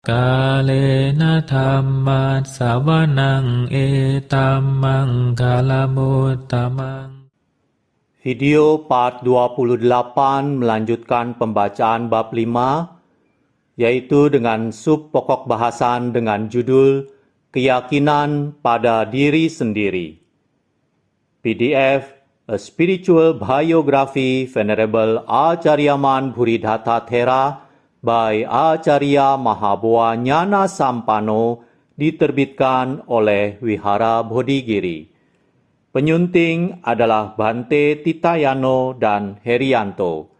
Kalena dhammat sawanang etammang kalamutamang. Video part 28 melanjutkan pembacaan bab 5, yaitu dengan sub pokok bahasan dengan judul Keyakinan pada Diri Sendiri. PDF, A Spiritual Biography Venerable Acharyaman Buddhidhatha Thera by Acharya Mahaboa Nyana Sampano, diterbitkan oleh Wihara Bodhigiri. Penyunting adalah Bante Titayano dan Herianto.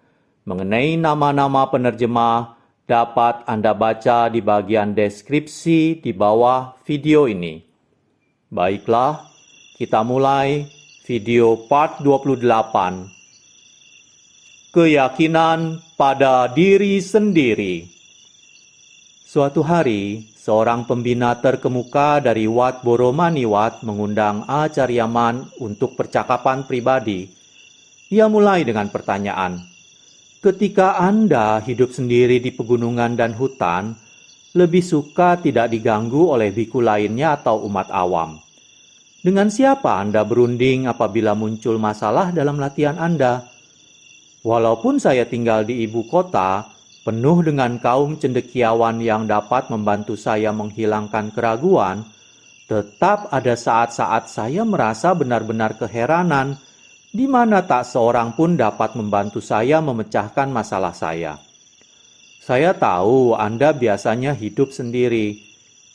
Mengenai nama-nama penerjemah dapat Anda baca di bagian deskripsi di bawah video ini. Baiklah, kita mulai video part 28. Keyakinan pada diri sendiri. Suatu hari, seorang pembina terkemuka dari Wat Boromaniwat mengundang Acharyaman untuk percakapan pribadi. Ia mulai dengan pertanyaan, "Ketika Anda hidup sendiri di pegunungan dan hutan, lebih suka tidak diganggu oleh biku lainnya atau umat awam? Dengan siapa Anda berunding apabila muncul masalah dalam latihan Anda? Walaupun saya tinggal di ibu kota, penuh dengan kaum cendekiawan yang dapat membantu saya menghilangkan keraguan, tetap ada saat-saat saya merasa benar-benar keheranan, di mana tak seorang pun dapat membantu saya memecahkan masalah saya. Saya tahu Anda biasanya hidup sendiri.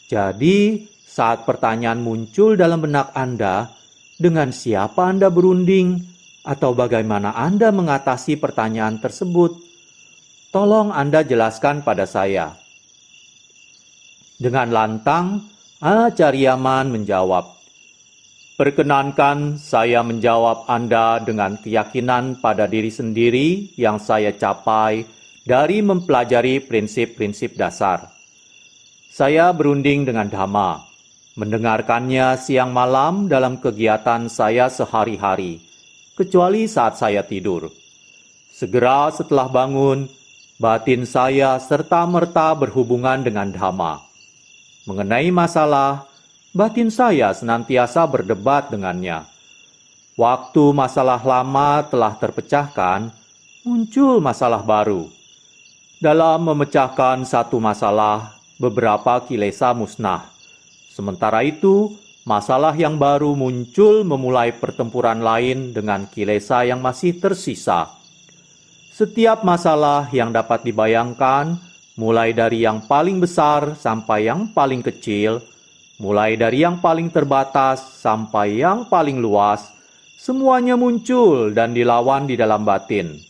Jadi, saat pertanyaan muncul dalam benak Anda, dengan siapa Anda berunding? Atau bagaimana Anda mengatasi pertanyaan tersebut? Tolong Anda jelaskan pada saya." Dengan lantang, Acharyaman menjawab, "Perkenankan saya menjawab Anda dengan keyakinan pada diri sendiri yang saya capai dari mempelajari prinsip-prinsip dasar. Saya berunding dengan Dhamma, mendengarkannya siang malam dalam kegiatan saya sehari-hari, kecuali saat saya tidur. Segera setelah bangun, batin saya serta-merta berhubungan dengan Dhamma. Mengenai masalah, batin saya senantiasa berdebat dengannya. Waktu masalah lama telah terpecahkan, muncul masalah baru. Dalam memecahkan satu masalah, beberapa kilesa musnah. Sementara itu, masalah yang baru muncul memulai pertempuran lain dengan kilesa yang masih tersisa. Setiap masalah yang dapat dibayangkan, mulai dari yang paling besar sampai yang paling kecil, mulai dari yang paling terbatas sampai yang paling luas, semuanya muncul dan dilawan di dalam batin.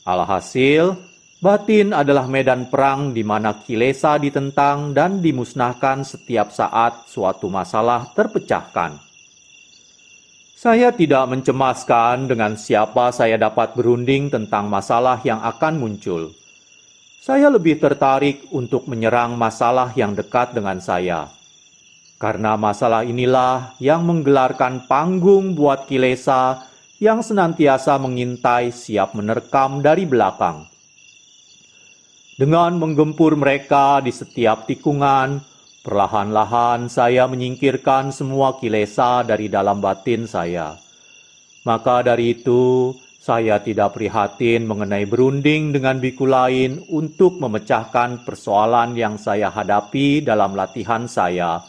Alhasil, batin adalah medan perang di mana kilesa ditentang dan dimusnahkan setiap saat suatu masalah terpecahkan. Saya tidak mencemaskan dengan siapa saya dapat berunding tentang masalah yang akan muncul. Saya lebih tertarik untuk menyerang masalah yang dekat dengan saya. Karena masalah inilah yang menggelarkan panggung buat kilesa yang senantiasa mengintai siap menerkam dari belakang. Dengan menggempur mereka di setiap tikungan, perlahan-lahan saya menyingkirkan semua kilesa dari dalam batin saya. Maka dari itu, saya tidak prihatin mengenai berunding dengan biku lain untuk memecahkan persoalan yang saya hadapi dalam latihan saya,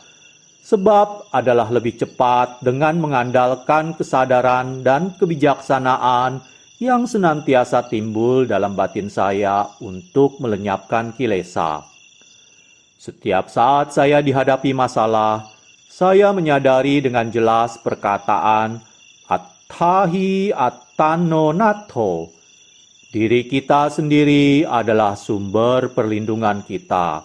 sebab adalah lebih cepat dengan mengandalkan kesadaran dan kebijaksanaan yang senantiasa timbul dalam batin saya untuk melenyapkan kilesa. Setiap saat saya dihadapi masalah, saya menyadari dengan jelas perkataan Attahi Attano Natho. Diri kita sendiri adalah sumber perlindungan kita.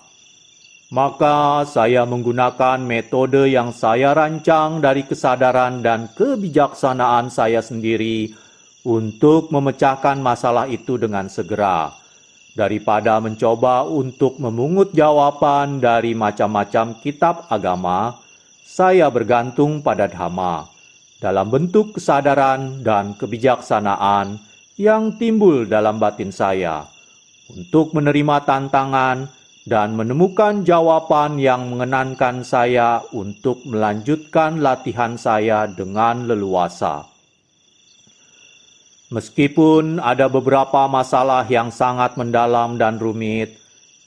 Maka saya menggunakan metode yang saya rancang dari kesadaran dan kebijaksanaan saya sendiri untuk memecahkan masalah itu dengan segera, daripada mencoba untuk memungut jawaban dari macam-macam kitab agama. Saya bergantung pada Dhamma dalam bentuk kesadaran dan kebijaksanaan yang timbul dalam batin saya untuk menerima tantangan dan menemukan jawaban yang mengenankan saya untuk melanjutkan latihan saya dengan leluasa. Meskipun ada beberapa masalah yang sangat mendalam dan rumit,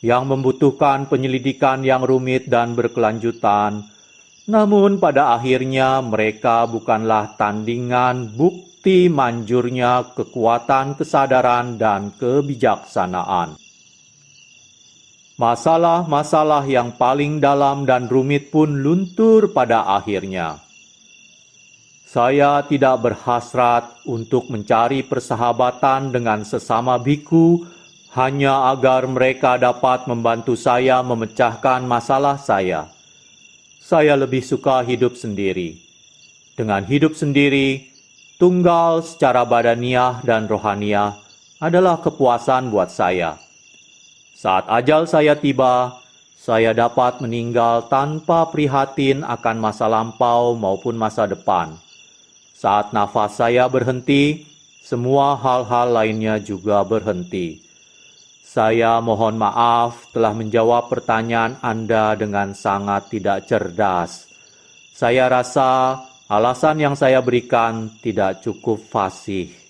yang membutuhkan penyelidikan yang rumit dan berkelanjutan, namun pada akhirnya mereka bukanlah tandingan bukti manjurnya kekuatan kesadaran dan kebijaksanaan. Masalah-masalah yang paling dalam dan rumit pun luntur pada akhirnya. Saya tidak berhasrat untuk mencari persahabatan dengan sesama biku hanya agar mereka dapat membantu saya memecahkan masalah saya. Saya lebih suka hidup sendiri. Dengan hidup sendiri, tunggal secara badaniah dan rohaniah adalah kepuasan buat saya. Saat ajal saya tiba, saya dapat meninggal tanpa prihatin akan masa lampau maupun masa depan. Saat nafas saya berhenti, semua hal-hal lainnya juga berhenti. Saya mohon maaf telah menjawab pertanyaan Anda dengan sangat tidak cerdas. Saya rasa alasan yang saya berikan tidak cukup fasih.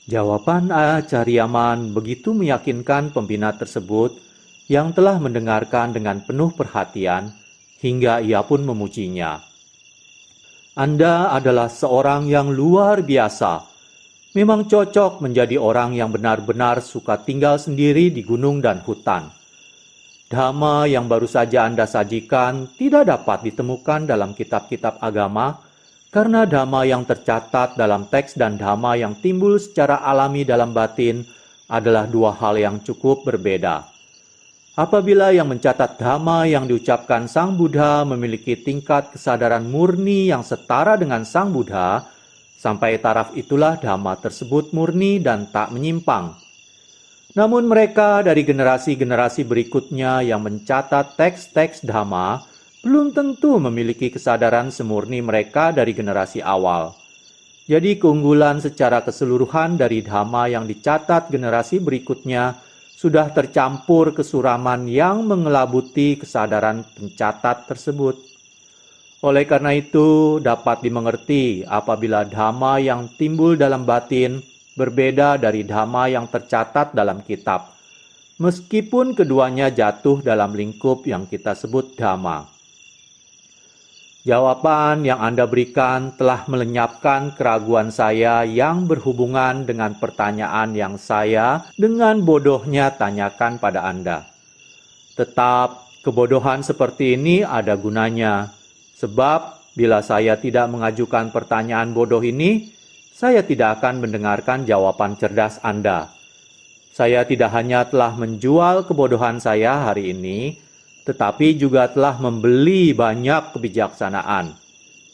Jawaban Acariaman begitu meyakinkan pembina tersebut yang telah mendengarkan dengan penuh perhatian hingga ia pun memujinya. Anda adalah seorang yang luar biasa. Memang cocok menjadi orang yang benar-benar suka tinggal sendiri di gunung dan hutan. Dhamma yang baru saja Anda sajikan tidak dapat ditemukan dalam kitab-kitab agama, karena dhamma yang tercatat dalam teks dan dhamma yang timbul secara alami dalam batin adalah dua hal yang cukup berbeda. Apabila yang mencatat dhamma yang diucapkan Sang Buddha memiliki tingkat kesadaran murni yang setara dengan Sang Buddha, sampai taraf itulah dhamma tersebut murni dan tak menyimpang. Namun mereka dari generasi-generasi berikutnya yang mencatat teks-teks dhamma belum tentu memiliki kesadaran semurni mereka dari generasi awal. Jadi keunggulan secara keseluruhan dari dhamma yang dicatat generasi berikutnya sudah tercampur kesuraman yang mengelabuti kesadaran pencatat tersebut. Oleh karena itu, dapat dimengerti apabila dhamma yang timbul dalam batin berbeda dari dhamma yang tercatat dalam kitab, meskipun keduanya jatuh dalam lingkup yang kita sebut dhamma. Jawaban yang Anda berikan telah melenyapkan keraguan saya yang berhubungan dengan pertanyaan yang saya dengan bodohnya tanyakan pada Anda. Tetap, kebodohan seperti ini ada gunanya, sebab bila saya tidak mengajukan pertanyaan bodoh ini, saya tidak akan mendengarkan jawaban cerdas Anda. Saya tidak hanya telah menjual kebodohan saya hari ini, tetapi juga telah membeli banyak kebijaksanaan.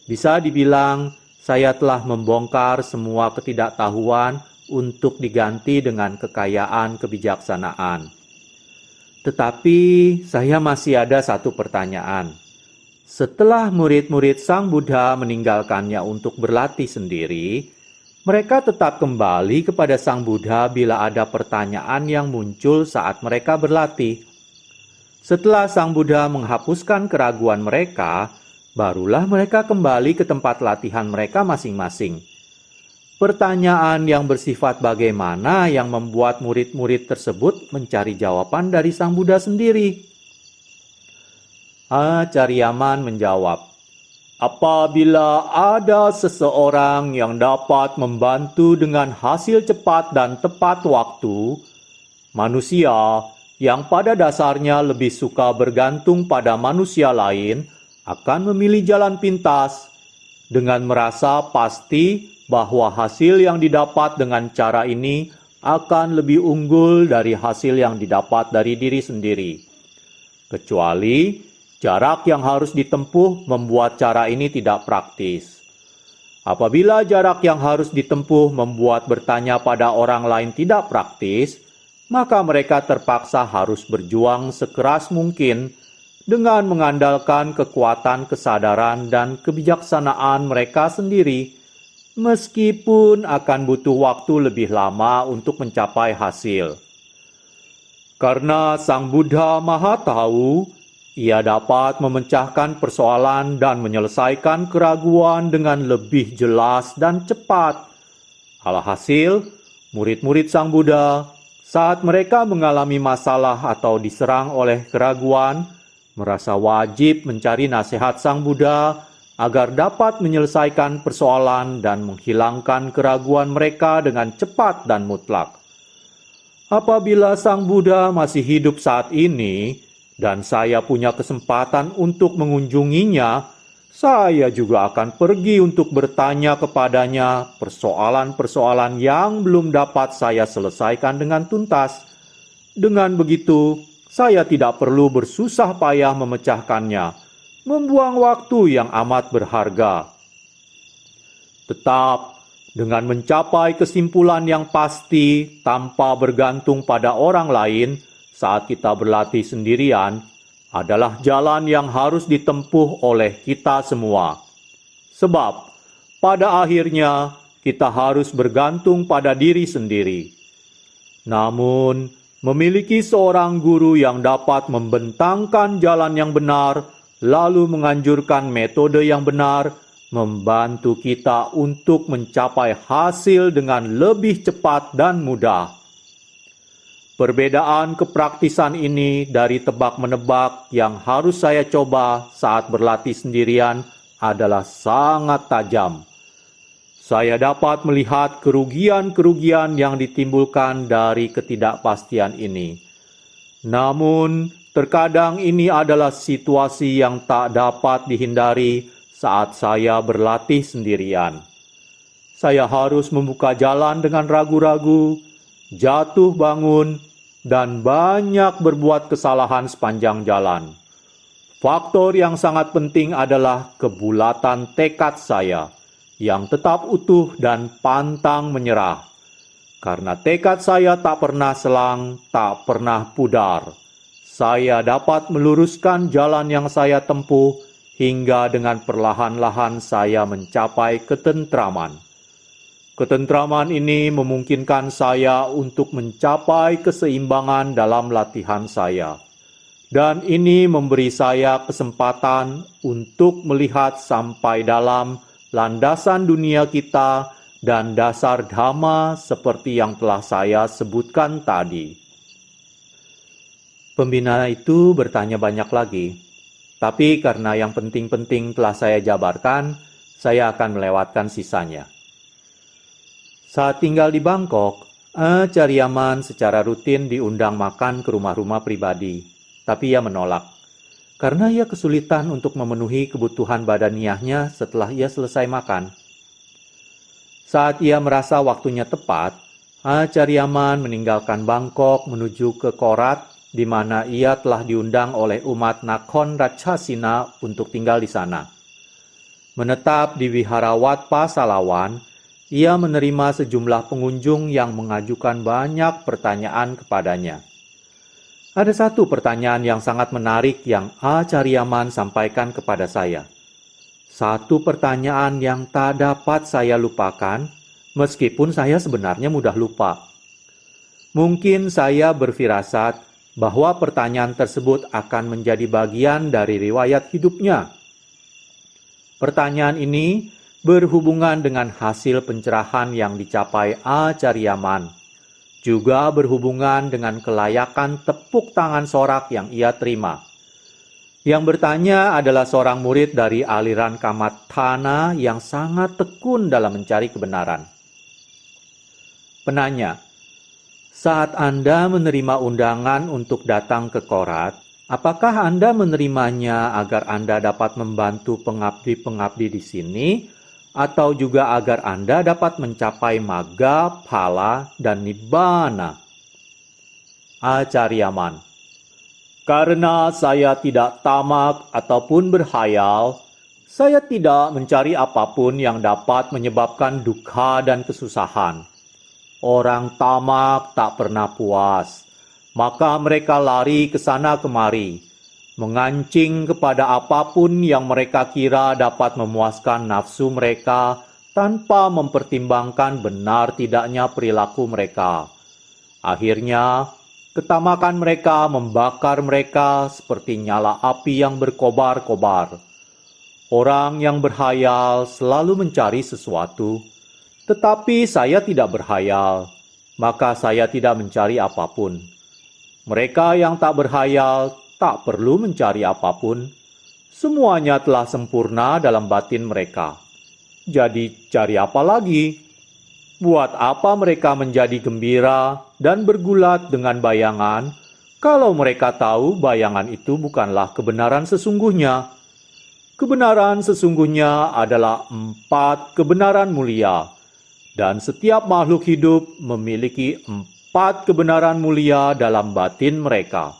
Bisa dibilang, saya telah membongkar semua ketidaktahuan untuk diganti dengan kekayaan kebijaksanaan. Tetapi, saya masih ada satu pertanyaan. Setelah murid-murid Sang Buddha meninggalkannya untuk berlatih sendiri, mereka tetap kembali kepada Sang Buddha bila ada pertanyaan yang muncul saat mereka berlatih. Setelah Sang Buddha menghapuskan keraguan mereka, barulah mereka kembali ke tempat latihan mereka masing-masing. Pertanyaan yang bersifat bagaimana yang membuat murid-murid tersebut mencari jawaban dari Sang Buddha sendiri. Acariaman menjawab, apabila ada seseorang yang dapat membantu dengan hasil cepat dan tepat waktu, manusia yang pada dasarnya lebih suka bergantung pada manusia lain akan memilih jalan pintas dengan merasa pasti bahwa hasil yang didapat dengan cara ini akan lebih unggul dari hasil yang didapat dari diri sendiri. Kecuali jarak yang harus ditempuh membuat cara ini tidak praktis. Apabila jarak yang harus ditempuh membuat bertanya pada orang lain tidak praktis, maka mereka terpaksa harus berjuang sekeras mungkin dengan mengandalkan kekuatan kesadaran dan kebijaksanaan mereka sendiri, meskipun akan butuh waktu lebih lama untuk mencapai hasil. Karena Sang Buddha Maha Tahu, ia dapat memecahkan persoalan dan menyelesaikan keraguan dengan lebih jelas dan cepat. Alhasil, murid-murid Sang Buddha, saat mereka mengalami masalah atau diserang oleh keraguan, merasa wajib mencari nasihat Sang Buddha agar dapat menyelesaikan persoalan dan menghilangkan keraguan mereka dengan cepat dan mutlak. Apabila Sang Buddha masih hidup saat ini, dan saya punya kesempatan untuk mengunjunginya, saya juga akan pergi untuk bertanya kepadanya persoalan-persoalan yang belum dapat saya selesaikan dengan tuntas. Dengan begitu, saya tidak perlu bersusah payah memecahkannya, membuang waktu yang amat berharga. Tetap, dengan mencapai kesimpulan yang pasti tanpa bergantung pada orang lain saat kita berlatih sendirian adalah jalan yang harus ditempuh oleh kita semua. Sebab, pada akhirnya kita harus bergantung pada diri sendiri. Namun, memiliki seorang guru yang dapat membentangkan jalan yang benar, lalu menganjurkan metode yang benar, membantu kita untuk mencapai hasil dengan lebih cepat dan mudah. Perbedaan kepraktisan ini dari tebak-menebak yang harus saya coba saat berlatih sendirian adalah sangat tajam. Saya dapat melihat kerugian-kerugian yang ditimbulkan dari ketidakpastian ini. Namun, terkadang ini adalah situasi yang tak dapat dihindari saat saya berlatih sendirian. Saya harus membuka jalan dengan ragu-ragu, jatuh bangun, dan banyak berbuat kesalahan sepanjang jalan. Faktor yang sangat penting adalah kebulatan tekad saya yang tetap utuh dan pantang menyerah. Karena tekad saya tak pernah selang, tak pernah pudar. Saya dapat meluruskan jalan yang saya tempuh hingga dengan perlahan-lahan saya mencapai ketentraman. Ketentraman ini memungkinkan saya untuk mencapai keseimbangan dalam latihan saya. Dan ini memberi saya kesempatan untuk melihat sampai dalam landasan dunia kita dan dasar dhamma seperti yang telah saya sebutkan tadi. Pembina itu bertanya banyak lagi. Tapi karena yang penting-penting telah saya jabarkan, saya akan melewatkan sisanya. Saat tinggal di Bangkok, Acharyaman secara rutin diundang makan ke rumah-rumah pribadi. Tapi ia menolak, karena ia kesulitan untuk memenuhi kebutuhan badaniahnya setelah ia selesai makan. Saat ia merasa waktunya tepat, Acharyaman meninggalkan Bangkok menuju ke Korat, di mana ia telah diundang oleh umat Nakhon Ratchasina untuk tinggal di sana. Menetap di Wihara Wat Pasalawan, ia menerima sejumlah pengunjung yang mengajukan banyak pertanyaan kepadanya. Ada satu pertanyaan yang sangat menarik yang Acharyaman sampaikan kepada saya. Satu pertanyaan yang tak dapat saya lupakan, meskipun saya sebenarnya mudah lupa. Mungkin saya berfirasat bahwa pertanyaan tersebut akan menjadi bagian dari riwayat hidupnya. Pertanyaan ini berhubungan dengan hasil pencerahan yang dicapai Acharyaman, juga berhubungan dengan kelayakan tepuk tangan sorak yang ia terima. Yang bertanya adalah seorang murid dari aliran Kamathana yang sangat tekun dalam mencari kebenaran. Penanya, saat Anda menerima undangan untuk datang ke Korat, apakah Anda menerimanya agar Anda dapat membantu pengabdi-pengabdi di sini, atau juga agar Anda dapat mencapai magga, phala, dan nibbana? Acharyaman, karena saya tidak tamak ataupun berhayal, saya tidak mencari apapun yang dapat menyebabkan duka dan kesusahan. Orang tamak tak pernah puas, maka mereka lari ke sana kemari, mengancing kepada apapun yang mereka kira dapat memuaskan nafsu mereka tanpa mempertimbangkan benar tidaknya perilaku mereka. Akhirnya, Ketamakan mereka membakar mereka seperti nyala api yang berkobar-kobar. Orang yang berhayal selalu mencari sesuatu, tetapi saya tidak berhayal, maka saya tidak mencari apapun. Mereka yang tak berhayal tak perlu mencari apapun. Semuanya telah sempurna dalam batin mereka. Jadi cari apa lagi? Buat apa mereka menjadi gembira dan bergulat dengan bayangan, kalau mereka tahu bayangan itu bukanlah kebenaran sesungguhnya? Kebenaran sesungguhnya adalah 4 kebenaran mulia, dan setiap makhluk hidup memiliki 4 kebenaran mulia dalam batin mereka.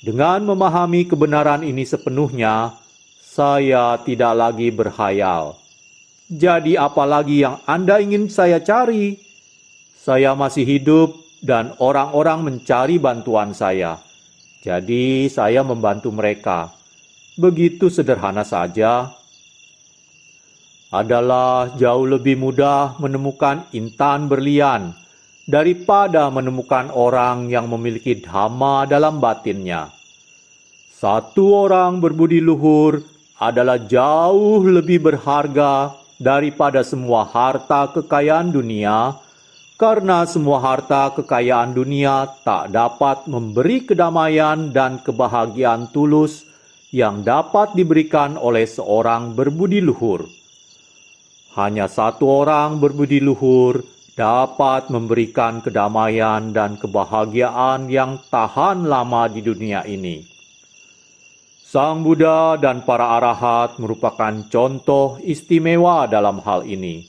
Dengan memahami kebenaran ini sepenuhnya, saya tidak lagi berhayal. Jadi apalagi yang Anda ingin saya cari? Saya masih hidup dan orang-orang mencari bantuan saya. Jadi saya membantu mereka. Begitu sederhana saja. Adalah jauh lebih mudah menemukan intan berlian daripada menemukan orang yang memiliki dhamma dalam batinnya. Satu orang berbudi luhur adalah jauh lebih berharga daripada semua harta kekayaan dunia, karena semua harta kekayaan dunia tak dapat memberi kedamaian dan kebahagiaan tulus yang dapat diberikan oleh seorang berbudi luhur. Hanya satu orang berbudi luhur dapat memberikan kedamaian dan kebahagiaan yang tahan lama di dunia ini. Sang Buddha dan para arahat merupakan contoh istimewa dalam hal ini.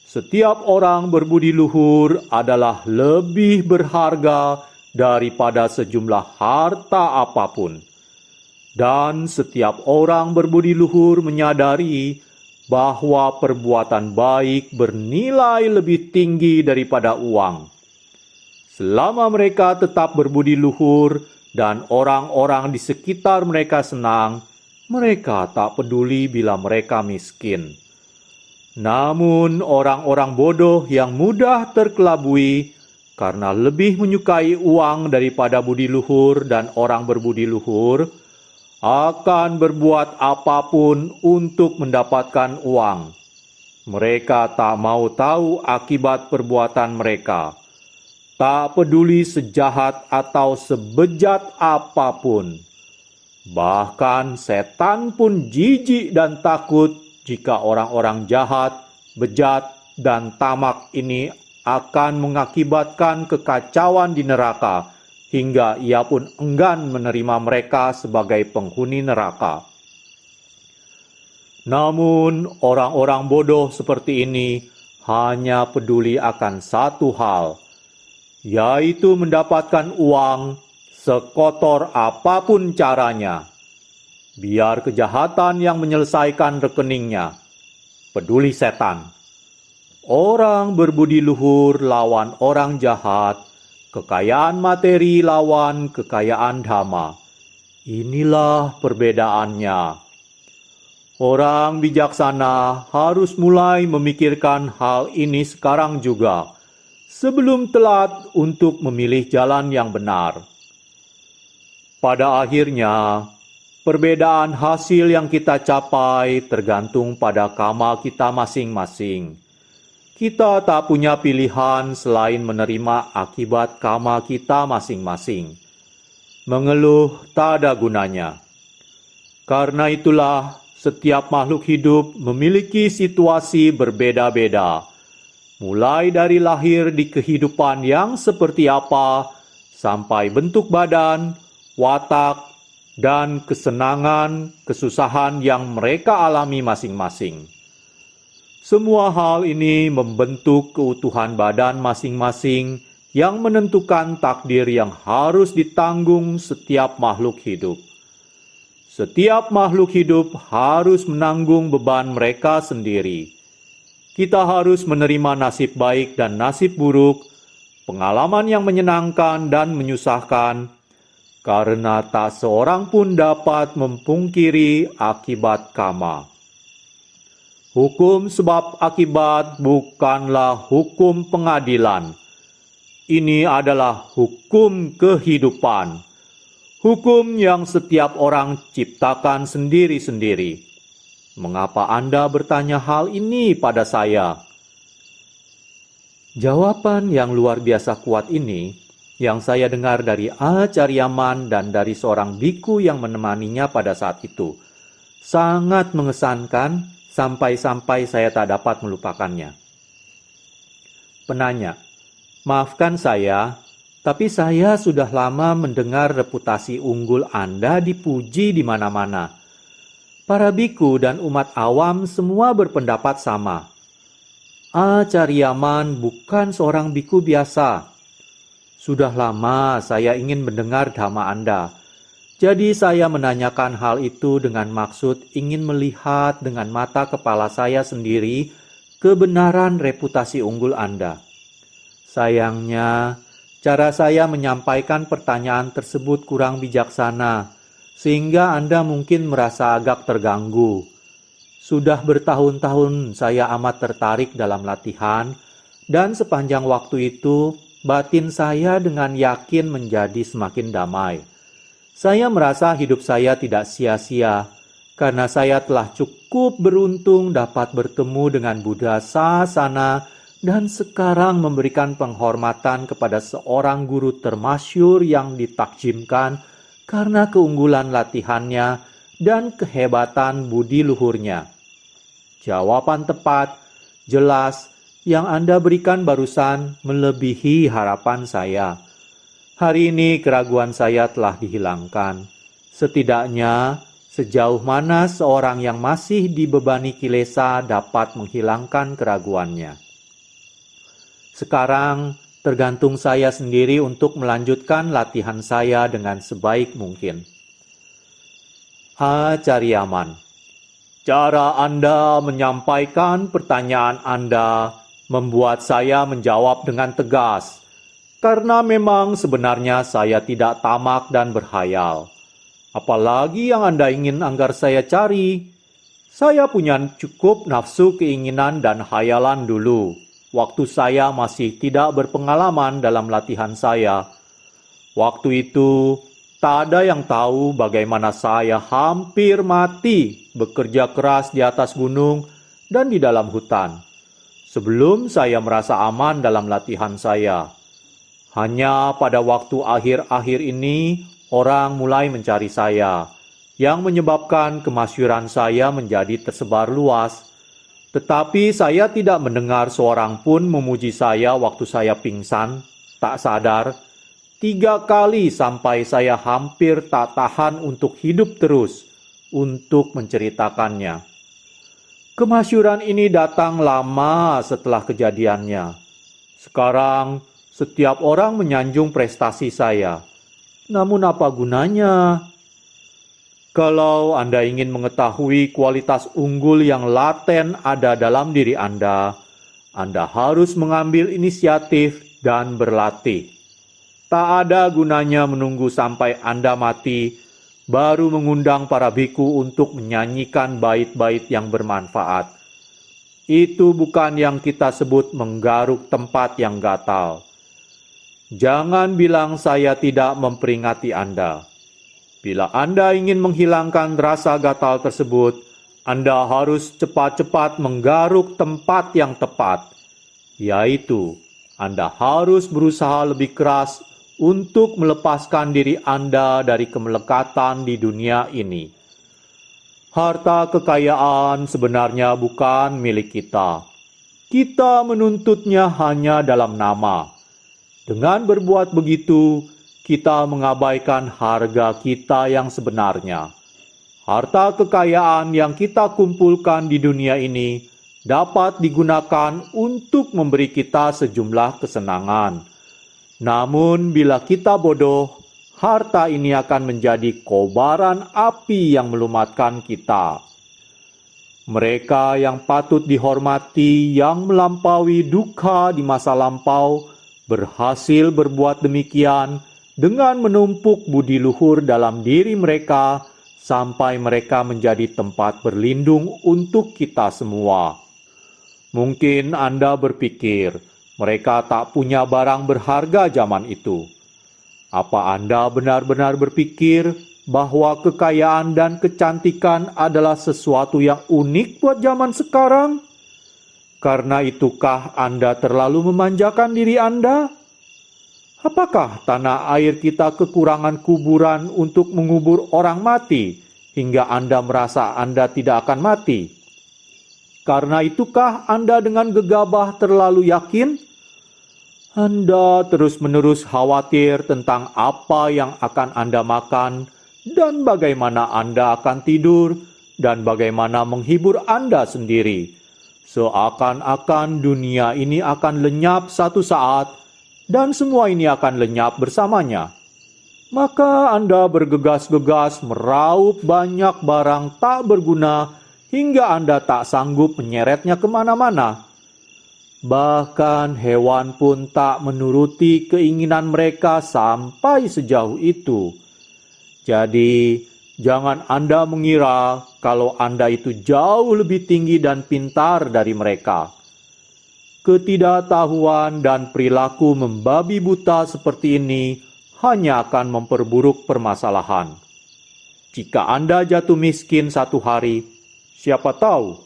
Setiap orang berbudi luhur adalah lebih berharga daripada sejumlah harta apapun. Dan setiap orang berbudi luhur menyadari bahwa perbuatan baik bernilai lebih tinggi daripada uang. Selama mereka tetap berbudi luhur, dan orang-orang di sekitar mereka senang, mereka tak peduli bila mereka miskin. Namun orang-orang bodoh yang mudah terkelabui karena lebih menyukai uang daripada budi luhur dan orang berbudi luhur, akan berbuat apapun untuk mendapatkan uang. Mereka tak mau tahu akibat perbuatan mereka. Tak peduli sejahat atau sebejat apapun. Bahkan setan pun jijik dan takut jika orang-orang jahat, bejat, dan tamak ini akan mengakibatkan kekacauan di neraka, hingga ia pun enggan menerima mereka sebagai penghuni neraka. Namun, orang-orang bodoh seperti ini hanya peduli akan satu hal, yaitu mendapatkan uang sekotor apapun caranya. Biar kejahatan yang menyelesaikan rekeningnya. Peduli setan. Orang berbudi luhur lawan orang jahat, kekayaan materi lawan kekayaan dhamma. Inilah perbedaannya. Orang bijaksana harus mulai memikirkan hal ini sekarang juga, sebelum telat untuk memilih jalan yang benar. Pada akhirnya, perbedaan hasil yang kita capai tergantung pada kama kita masing-masing. Kita tak punya pilihan selain menerima akibat kama kita masing-masing. Mengeluh tak ada gunanya. Karena itulah, setiap makhluk hidup memiliki situasi berbeda-beda. Mulai dari lahir di kehidupan yang seperti apa, sampai bentuk badan, watak, dan kesenangan, kesusahan yang mereka alami masing-masing. Semua hal ini membentuk keutuhan badan masing-masing yang menentukan takdir yang harus ditanggung setiap makhluk hidup. Setiap makhluk hidup harus menanggung beban mereka sendiri. Kita harus menerima nasib baik dan nasib buruk, pengalaman yang menyenangkan dan menyusahkan, karena tak seorang pun dapat mempungkiri akibat kama. Hukum sebab akibat bukanlah hukum pengadilan. Ini adalah hukum kehidupan. Hukum yang setiap orang ciptakan sendiri-sendiri. Mengapa Anda bertanya hal ini pada saya? Jawaban yang luar biasa kuat ini yang saya dengar dari Acariaman dan dari seorang biku yang menemaninya pada saat itu sangat mengesankan sampai-sampai saya tak dapat melupakannya. Penanya, maafkan saya, tapi saya sudah lama mendengar reputasi unggul Anda dipuji di mana-mana. Para biku dan umat awam semua berpendapat sama. Acariaman bukan seorang biku biasa. Sudah lama saya ingin mendengar dhamma Anda. Jadi saya menanyakan hal itu dengan maksud ingin melihat dengan mata kepala saya sendiri kebenaran reputasi unggul Anda. Sayangnya, cara saya menyampaikan pertanyaan tersebut kurang bijaksana, sehingga Anda mungkin merasa agak terganggu. Sudah bertahun-tahun saya amat tertarik dalam latihan, dan sepanjang waktu itu, batin saya dengan yakin menjadi semakin damai. Saya merasa hidup saya tidak sia-sia, karena saya telah cukup beruntung dapat bertemu dengan Buddha Sasana dan sekarang memberikan penghormatan kepada seorang guru termasyhur yang ditakjimkan karena keunggulan latihannya dan kehebatan budi luhurnya. Jawaban tepat, jelas, yang Anda berikan barusan melebihi harapan saya. Hari ini keraguan saya telah dihilangkan. Setidaknya, sejauh mana seorang yang masih dibebani kilesa dapat menghilangkan keraguannya. Sekarang, tergantung saya sendiri untuk melanjutkan latihan saya dengan sebaik mungkin. Acariaman, cara Anda menyampaikan pertanyaan Anda membuat saya menjawab dengan tegas, karena memang sebenarnya saya tidak tamak dan berhayal. Apalagi yang Anda ingin agar saya cari? Saya punya cukup nafsu keinginan dan hayalan dulu, waktu saya masih tidak berpengalaman dalam latihan saya. Waktu itu, tak ada yang tahu bagaimana saya hampir mati bekerja keras di atas gunung dan di dalam hutan. Sebelum saya merasa aman dalam latihan saya. Hanya pada waktu akhir-akhir ini, orang mulai mencari saya, yang menyebabkan kemasyhuran saya menjadi tersebar luas. Tetapi saya tidak mendengar seorang pun memuji saya waktu saya pingsan, tak sadar, 3 kali sampai saya hampir tak tahan untuk hidup terus, untuk menceritakannya. Kemasyhuran ini datang lama setelah kejadiannya. Sekarang, setiap orang menyanjung prestasi saya. Namun apa gunanya? Kalau Anda ingin mengetahui kualitas unggul yang laten ada dalam diri Anda harus mengambil inisiatif dan berlatih. Tak ada gunanya menunggu sampai Anda mati, baru mengundang para biku untuk menyanyikan bait-bait yang bermanfaat. Itu bukan yang kita sebut menggaruk tempat yang gatal. Jangan bilang saya tidak memperingati Anda. Bila Anda ingin menghilangkan rasa gatal tersebut, Anda harus cepat-cepat menggaruk tempat yang tepat, yaitu Anda harus berusaha lebih keras untuk melepaskan diri Anda dari kemelekatan di dunia ini. Harta kekayaan sebenarnya bukan milik kita. Kita menuntutnya hanya dalam nama. Dengan berbuat begitu, kita mengabaikan harga kita yang sebenarnya. Harta kekayaan yang kita kumpulkan di dunia ini dapat digunakan untuk memberi kita sejumlah kesenangan. Namun bila kita bodoh, harta ini akan menjadi kobaran api yang melumatkan kita. Mereka yang patut dihormati yang melampaui duka di masa lampau berhasil berbuat demikian dengan menumpuk budi luhur dalam diri mereka sampai mereka menjadi tempat berlindung untuk kita semua. Mungkin Anda berpikir Mereka tak punya barang berharga zaman itu. Apa Anda benar-benar berpikir bahwa kekayaan dan kecantikan adalah sesuatu yang unik buat zaman sekarang? Karena itukah Anda terlalu memanjakan diri Anda? Apakah tanah air kita kekurangan kuburan untuk mengubur orang mati hingga Anda merasa Anda tidak akan mati? Karena itukah Anda dengan gegabah terlalu yakin? Anda terus-menerus khawatir tentang apa yang akan Anda makan dan bagaimana Anda akan tidur dan bagaimana menghibur Anda sendiri. Seakan-akan dunia ini akan lenyap satu saat dan semua ini akan lenyap bersamanya. Maka Anda bergegas-gegas meraup banyak barang tak berguna hingga Anda tak sanggup menyeretnya kemana-mana. Bahkan hewan pun tak menuruti keinginan mereka sampai sejauh itu. Jadi, jangan Anda mengira kalau Anda itu jauh lebih tinggi dan pintar dari mereka. Ketidaktahuan dan perilaku membabi buta seperti ini hanya akan memperburuk permasalahan. Jika Anda jatuh miskin satu hari, siapa tahu,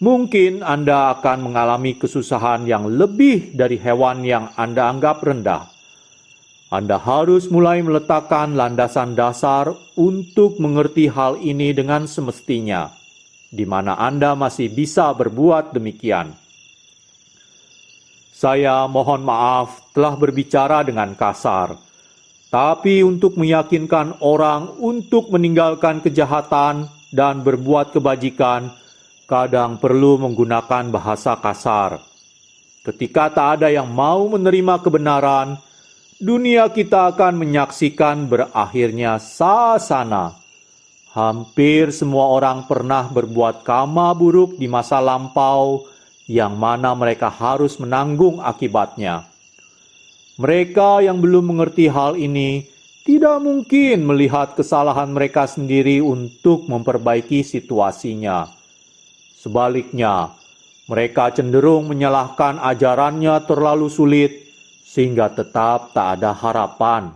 mungkin Anda akan mengalami kesusahan yang lebih dari hewan yang Anda anggap rendah. Anda harus mulai meletakkan landasan dasar untuk mengerti hal ini dengan semestinya, di mana Anda masih bisa berbuat demikian. Saya mohon maaf telah berbicara dengan kasar, tapi untuk meyakinkan orang untuk meninggalkan kejahatan dan berbuat kebajikan, kadang perlu menggunakan bahasa kasar. Ketika tak ada yang mau menerima kebenaran, dunia kita akan menyaksikan berakhirnya sasana. Hampir semua orang pernah berbuat kama buruk di masa lampau, yang mana mereka harus menanggung akibatnya. Mereka yang belum mengerti hal ini tidak mungkin melihat kesalahan mereka sendiri untuk memperbaiki situasinya. Sebaliknya, mereka cenderung menyalahkan ajarannya terlalu sulit sehingga tetap tak ada harapan.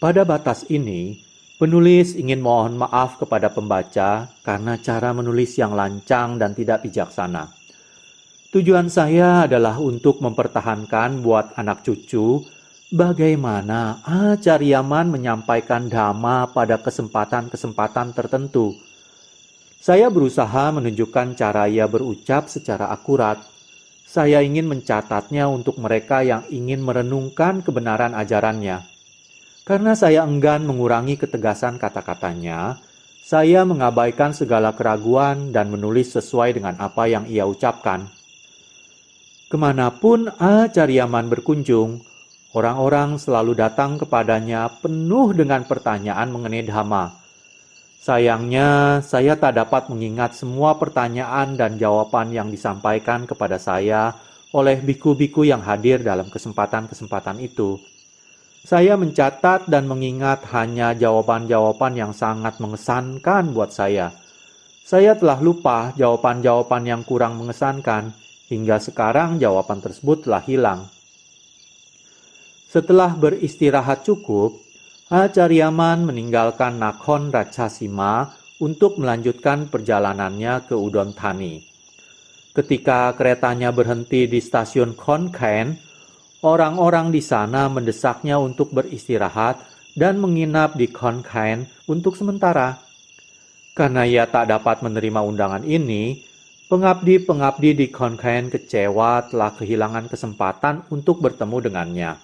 Pada batas ini, penulis ingin mohon maaf kepada pembaca karena cara menulis yang lancang dan tidak bijaksana. Tujuan saya adalah untuk mempertahankan buat anak cucu bagaimana Acariaman menyampaikan dhamma pada kesempatan-kesempatan tertentu. Saya berusaha menunjukkan cara ia berucap secara akurat. Saya ingin mencatatnya untuk mereka yang ingin merenungkan kebenaran ajarannya. Karena saya enggan mengurangi ketegasan kata-katanya, saya mengabaikan segala keraguan dan menulis sesuai dengan apa yang ia ucapkan. Kemanapun Acariaman berkunjung, orang-orang selalu datang kepadanya penuh dengan pertanyaan mengenai dhamma. Sayangnya, saya tak dapat mengingat semua pertanyaan dan jawaban yang disampaikan kepada saya oleh biku-biku yang hadir dalam kesempatan-kesempatan itu. Saya mencatat dan mengingat hanya jawaban-jawaban yang sangat mengesankan buat saya. Saya telah lupa jawaban-jawaban yang kurang mengesankan, hingga sekarang jawaban tersebut telah hilang. Setelah beristirahat cukup, Acariaman meninggalkan Nakhon Ratchasima untuk melanjutkan perjalanannya ke Udon Thani. Ketika keretanya berhenti di stasiun Konkan, orang-orang di sana mendesaknya untuk beristirahat dan menginap di Konkan untuk sementara. Karena ia tak dapat menerima undangan ini, pengabdi-pengabdi di Konkan kecewa telah kehilangan kesempatan untuk bertemu dengannya.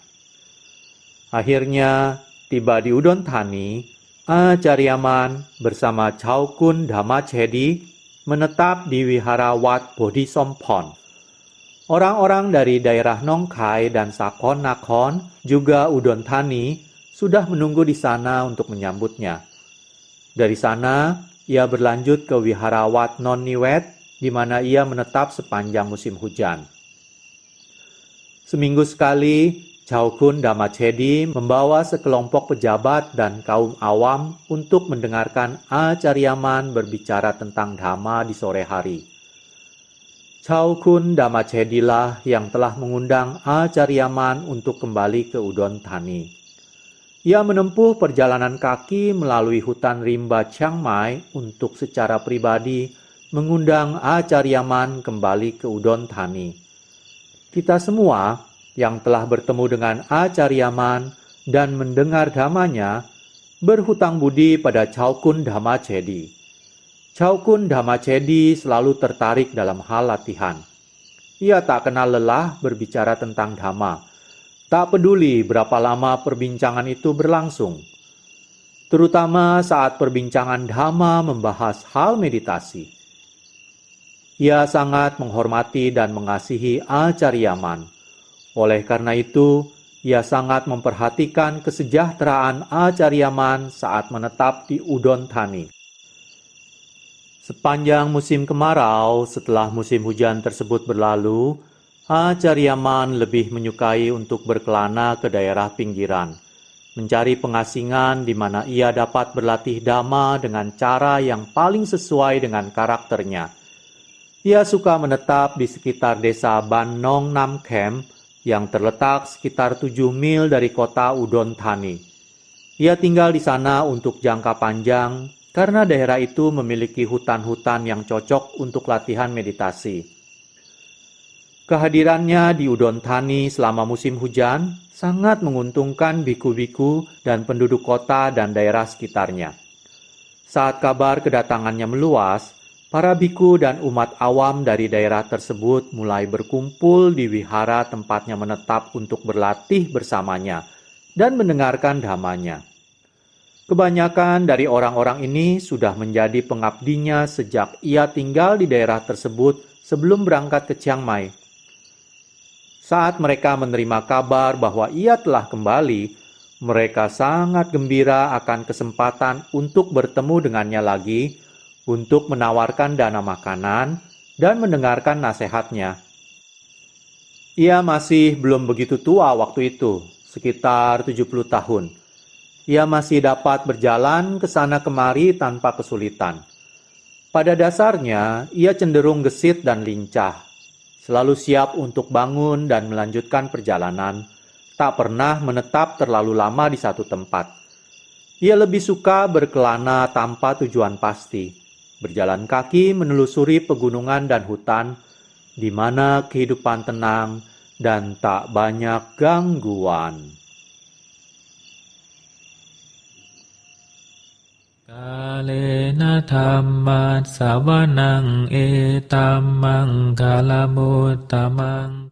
Akhirnya, tiba di Udon Thani, Acariaman bersama Chaukun Dhammacedi menetap di Wihara Wat Bodhisompon. Orang-orang dari daerah Nongkai dan Sakon Nakhon, juga Udon Thani, sudah menunggu di sana untuk menyambutnya. Dari sana, ia berlanjut ke Wihara Wat Non Niwet, di mana ia menetap sepanjang musim hujan. Seminggu sekali, Chaukun Dhammacedi membawa sekelompok pejabat dan kaum awam untuk mendengarkan Acariaman berbicara tentang dhamma di sore hari. Chao Kun Dhamacedilah yang telah mengundang Acariaman untuk kembali ke Udon Thani. Ia menempuh perjalanan kaki melalui hutan rimba Chiang Mai untuk secara pribadi mengundang Acariaman kembali ke Udon Thani. Kita semua yang telah bertemu dengan Acariaman dan mendengar dhamanya berhutang budi pada Chao Kun Dhamacedi. Chao Kun Dhamacedi selalu tertarik dalam hal latihan. Ia tak kenal lelah berbicara tentang dhamma. Tak peduli berapa lama perbincangan itu berlangsung. Terutama saat perbincangan dhamma membahas hal meditasi. Ia sangat menghormati dan mengasihi Acariaman. Oleh karena itu, ia sangat memperhatikan kesejahteraan Acariaman saat menetap di Udon Thani. Sepanjang musim kemarau, setelah musim hujan tersebut berlalu, Acariaman lebih menyukai untuk berkelana ke daerah pinggiran, mencari pengasingan di mana ia dapat berlatih dhamma dengan cara yang paling sesuai dengan karakternya. Ia suka menetap di sekitar desa Ban Nong Nam Kem yang terletak sekitar 7 mil dari kota Udon Thani. Ia tinggal di sana untuk jangka panjang, karena daerah itu memiliki hutan-hutan yang cocok untuk latihan meditasi. Kehadirannya di Udon Thani selama musim hujan sangat menguntungkan biku-biku dan penduduk kota dan daerah sekitarnya. Saat kabar kedatangannya meluas, para biku dan umat awam dari daerah tersebut mulai berkumpul di wihara tempatnya menetap untuk berlatih bersamanya dan mendengarkan dhamanya. Kebanyakan dari orang-orang ini sudah menjadi pengabdinya sejak ia tinggal di daerah tersebut sebelum berangkat ke Chiang Mai. Saat mereka menerima kabar bahwa ia telah kembali, mereka sangat gembira akan kesempatan untuk bertemu dengannya lagi, untuk menawarkan dana makanan dan mendengarkan nasihatnya. Ia masih belum begitu tua waktu itu, sekitar 70 tahun. Ia masih dapat berjalan ke sana kemari tanpa kesulitan. Pada dasarnya, ia cenderung gesit dan lincah, selalu siap untuk bangun dan melanjutkan perjalanan, tak pernah menetap terlalu lama di satu tempat. Ia lebih suka berkelana tanpa tujuan pasti, berjalan kaki menelusuri pegunungan dan hutan, di mana kehidupan tenang dan tak banyak gangguan. Kalena dhamma sawanaংเอตัมมังคาลมุตตมัง